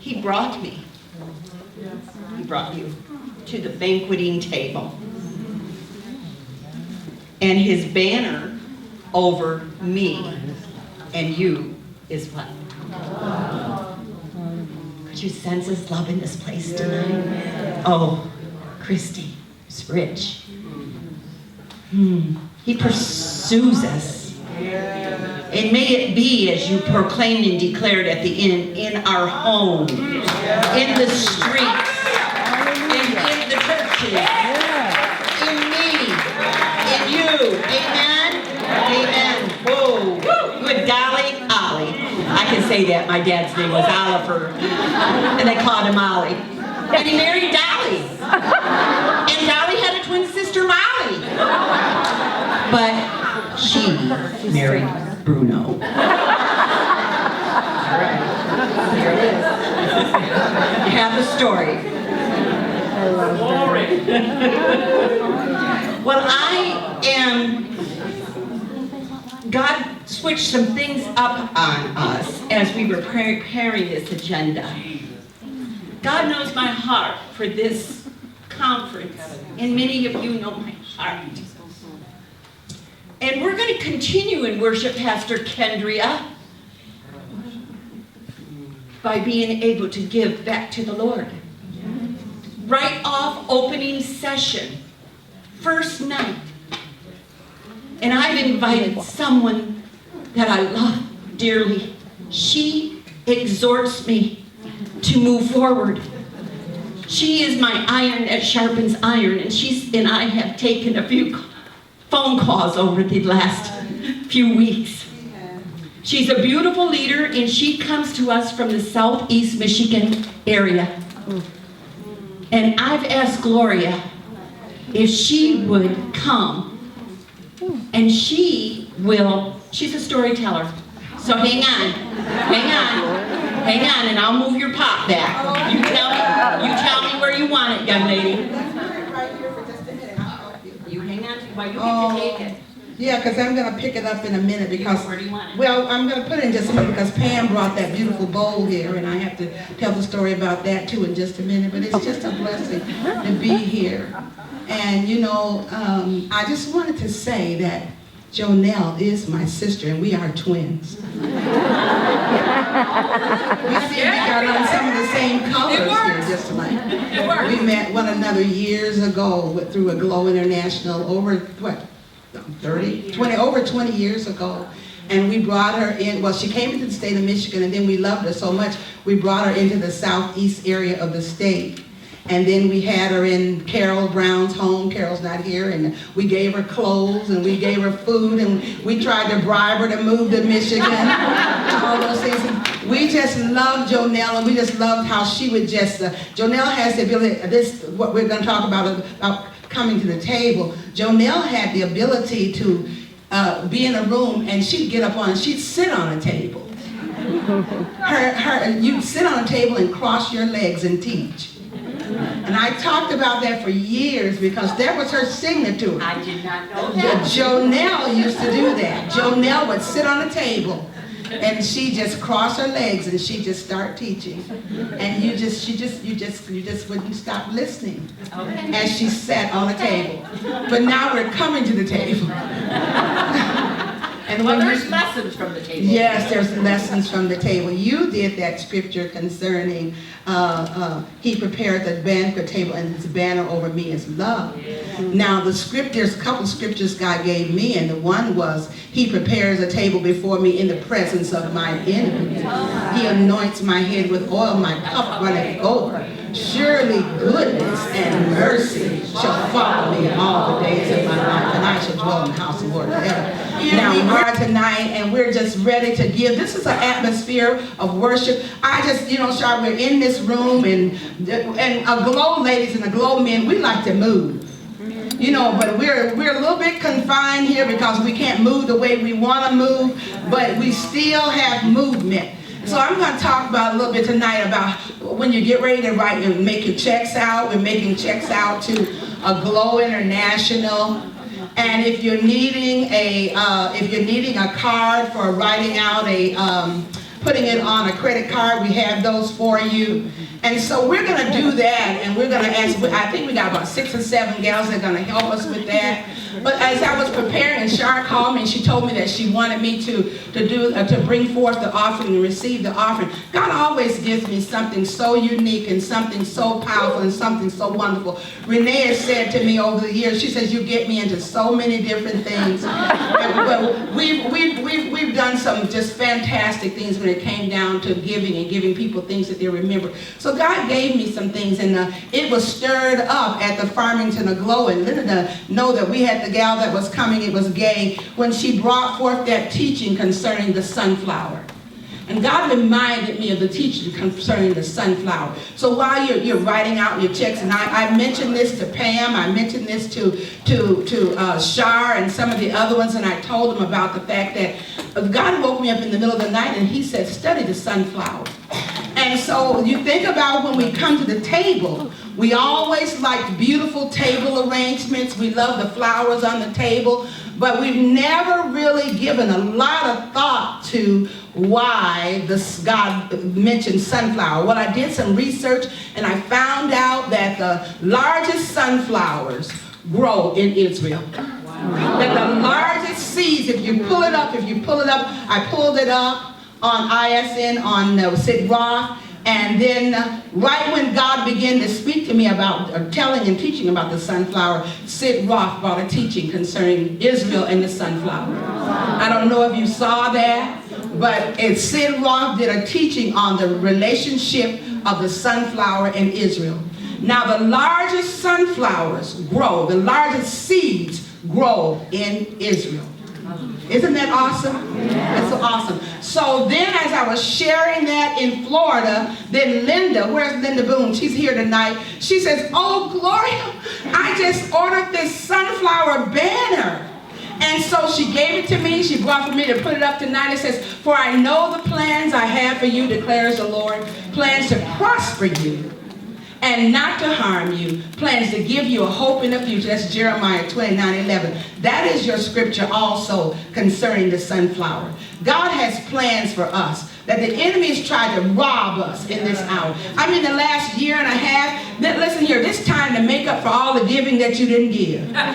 He brought me. He brought you to the banqueting table. And his banner over me and you is what? Could you sense his love in this place tonight? Oh, Christy is rich. He pursues us. And may it be as you proclaimed and declared at the end, in our home, in the streets, in the churches, in me, in you. Amen? Amen. Whoa. Good golly, Ollie. I can say that. My dad's name was Oliver. And they called him Ollie. And he married Dolly. And Dolly had a twin sister, Molly. But she married Bruno. All right. Here it is. You have the story. I love Glory. Well, God switched some things up on us as we were preparing this agenda. God knows my heart for this conference, and many of you know my heart. And we're going to continue in worship, Pastor Kendria, by being able to give back to the Lord. Right off opening session, first night. And I've invited someone that I love dearly. She exhorts me to move forward. She is my iron that sharpens iron, and I have taken a few phone calls over the last few weeks. She's a beautiful leader, and she comes to us from the Southeast Michigan area. And I've asked Gloria if she would come, and she's a storyteller. So hang on, and I'll move your pop back. You tell me where you want it, young lady. You hang on while you get to take it. Yeah, because I'm going to pick it up in a minute because, Where do you want it? well, I'm going to put it in just a minute because Pam brought that beautiful bowl here, and I have to tell the story about that too in just a minute, but it's just a blessing to be here. And, you know, I just wanted to say that Jonelle is my sister, and we are twins. We got on some of the same colors here, just like. We met one another years ago through Aglow International over, what, 20 years ago. And we brought her in, well, she came into the state of Michigan, and then we loved her so much, we brought her into the southeast area of the state. And then we had her in Carol Brown's home. Carol's not here. And we gave her clothes, and we gave her food, and we tried to bribe her to move to Michigan. All those things. And we just loved Jonelle, and we just loved how she would just, Jonelle has the ability, this, what we're going to talk about coming to the table. Jonelle had the ability to be in a room, and she'd get up on, and she'd sit on a table. You'd sit on a table and cross your legs and teach. And I talked about that for years because that was her signature. I did not know that. Jonelle used to do that. Jonelle would sit on a table and she just cross her legs and she just start teaching. And you just wouldn't stop listening as she sat on the table. But now we're coming to the table. And well, there's lessons from the table. Yes, there's lessons from the table. You did that scripture concerning he prepared the banquet table, and his banner over me is love. Yeah. Now there's a couple scriptures God gave me, and the one was, he prepares a table before me in the presence of my enemies. He anoints my head with oil, my cup runneth over. Surely goodness and mercy shall follow me all the days of my life, and I shall dwell in the house of the Lord forever. Now we are tonight, and we're just ready to give. This is an atmosphere of worship. I just, Shar, we're in this room, and Aglow ladies and Aglow men, we like to move. But we're a little bit confined here because we can't move the way we want to move, but we still have movement. So I'm going to talk about a little bit tonight about when you get ready to write and make your checks out. We're making checks out to Aglow International. And if you're needing a card for writing out putting it on a credit card. We have those for you. And so we're going to do that, and we're going to ask, I think we got about 6 or 7 gals that are going to help us with that. But as I was preparing, and Shar called me and she told me that she wanted me to bring forth the offering and receive the offering. God always gives me something so unique and something so powerful and something so wonderful. Renee has said to me over the years, she says, you get me into so many different things. But we've done some just fantastic things when it came down to giving and giving people things that they remember. So God gave me some things, and it was stirred up at the Farmington Aglow. And Linda know that we had the gal that was coming, it was Gay, when she brought forth that teaching concerning the sunflower. And God reminded me of the teaching concerning the sunflower. So while you're writing out your checks, and I mentioned this to Pam, I mentioned this to Shar and some of the other ones, and I told them about the fact that God woke me up in the middle of the night and he said, study the sunflower. And so you think about when we come to the table, we always like beautiful table arrangements. We love the flowers on the table, but we've never really given a lot of thought to why God mentioned sunflower. Well, I did some research and I found out that the largest sunflowers grow in Israel. Wow. That the largest seeds, if you pull it up, I pulled it up on ISN, on Sid Roth, and then right when God began to speak to me about telling and teaching about the sunflower, Sid Roth brought a teaching concerning Israel and the sunflower. I don't know if you saw that, but Sid Roth did a teaching on the relationship of the sunflower and Israel. Now the largest sunflowers grow, the largest seeds grow in Israel. Isn't that awesome? That's so awesome. So then as I was sharing that in Florida, then Linda, where's Linda Boone? She's here tonight. She says, oh, Gloria, I just ordered this sunflower banner. And so she gave it to me. She brought for me to put it up tonight. It says, for I know the plans I have for you, declares the Lord, plans to prosper you and not to harm you, plans to give you a hope in the future. That's Jeremiah 29:11. That is your scripture also concerning the sunflower. God has plans for us that the enemy has tried to rob us in this hour. I mean, the last year and a half, listen here, this time to make up for all the giving that you didn't give. I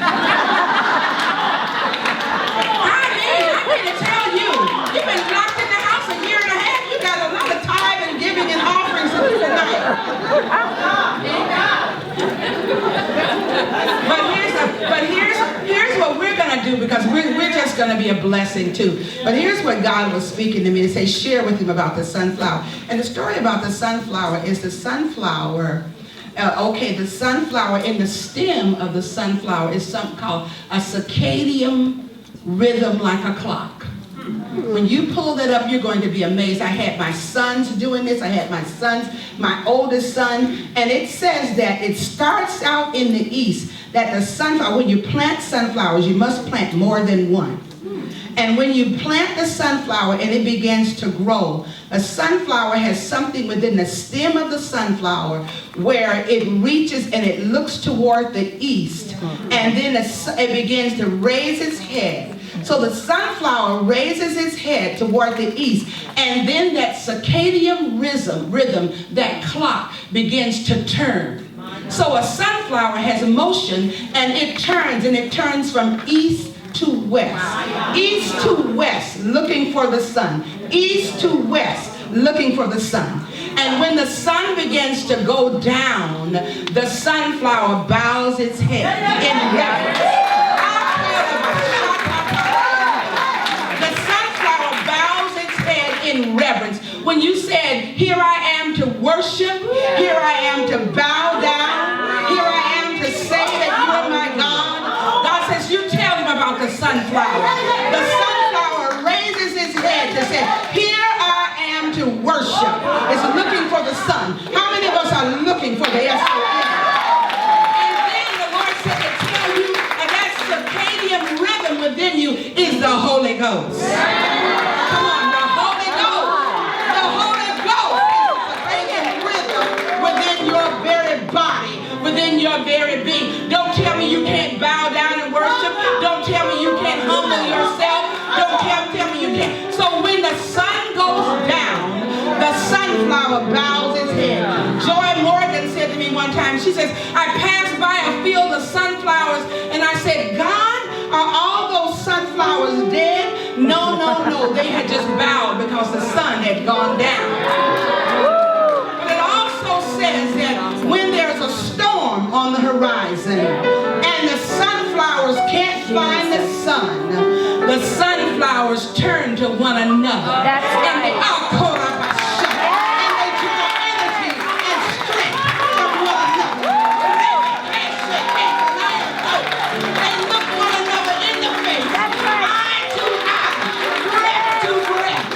mean to tell you, you've been locked in the house a year and a half. You got a lot of tithe and giving and offerings to do tonight. But here's what we're going to do, because we're just going to be a blessing too. But here's what God was speaking to me to say, share with him about the sunflower. And the story about the sunflower is the sunflower, the sunflower, in the stem of the sunflower is something called a circadian rhythm, like a clock. When you pull that up, you're going to be amazed. I had my sons doing this. I had my oldest son, and it says that it starts out in the east, that the sunflower, when you plant sunflowers, you must plant more than one. And when you plant the sunflower and it begins to grow, a sunflower has something within the stem of the sunflower where it reaches and it looks toward the east, and then it begins to raise its head. So the sunflower raises its head toward the east, and then that circadian rhythm, that clock, begins to turn. So a sunflower has motion, and it turns from east to west. East to west, looking for the sun. East to west, looking for the sun. And when the sun begins to go down, the sunflower bows its head in reverence. In reverence. When you said, here I am to worship, here I am to bow down, here I am to say that you are my God, God says, you tell him about the sunflower. The sunflower raises its head to say, here I am to worship. It's looking for the sun. How many of us are looking for the S-O-N? And then the Lord said to tell you, and that circadian rhythm within you is the Holy Ghost. Come on. Within your very being. Don't tell me you can't bow down and worship. Don't tell me you can't humble yourself. Don't tell me you can't. So when the sun goes down, sunflower bows its head. Joy Morgan said to me one time, she says, I passed by a field of sunflowers and I said, God, are all those sunflowers dead? No, no, no. They had just bowed because the sun had gone down. But it also says that when there's a storm on the horizon and the sunflowers can't find the sun, the sunflowers turn to one another. That's right. And they draw energy and strength from one another. They look one another in the face. That's right. Eye to eye, breath to breath.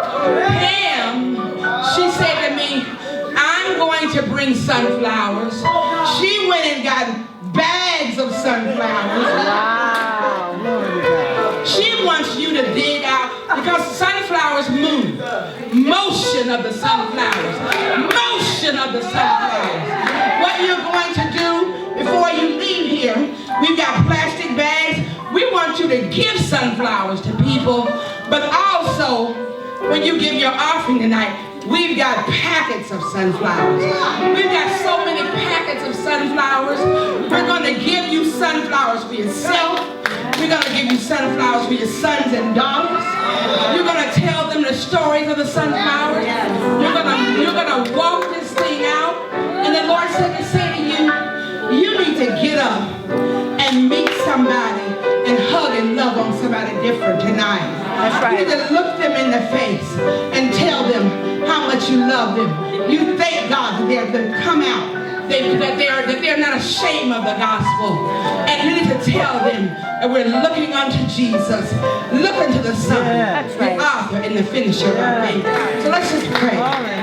Pam, she said to me, I'm going to bring sunflowers. She went and got bags of sunflowers. Wow. She wants you to dig out because sunflowers move. Motion of the sunflowers. Motion of the sunflowers. What you're going to do before you leave here, we've got plastic bags. We want you to give sunflowers to people, but also when you give your offering tonight, we've got packets of sunflowers. We've got so many packets of sunflowers. We're going to give you sunflowers for yourself. We're going to give you sunflowers for your sons and daughters. You're going to tell them the stories of the sunflowers. You're going to walk this thing out. And the Lord said to say to you, you need to get up and meet somebody and hug and love on somebody different tonight. That's right. You need to look them in the face and tell them how much you love them. You thank God that they've come out, that they're not ashamed of the gospel. And you need to tell them that we're looking unto Jesus, looking to the Son, That's right. the author and the finisher of our faith. So let's just pray.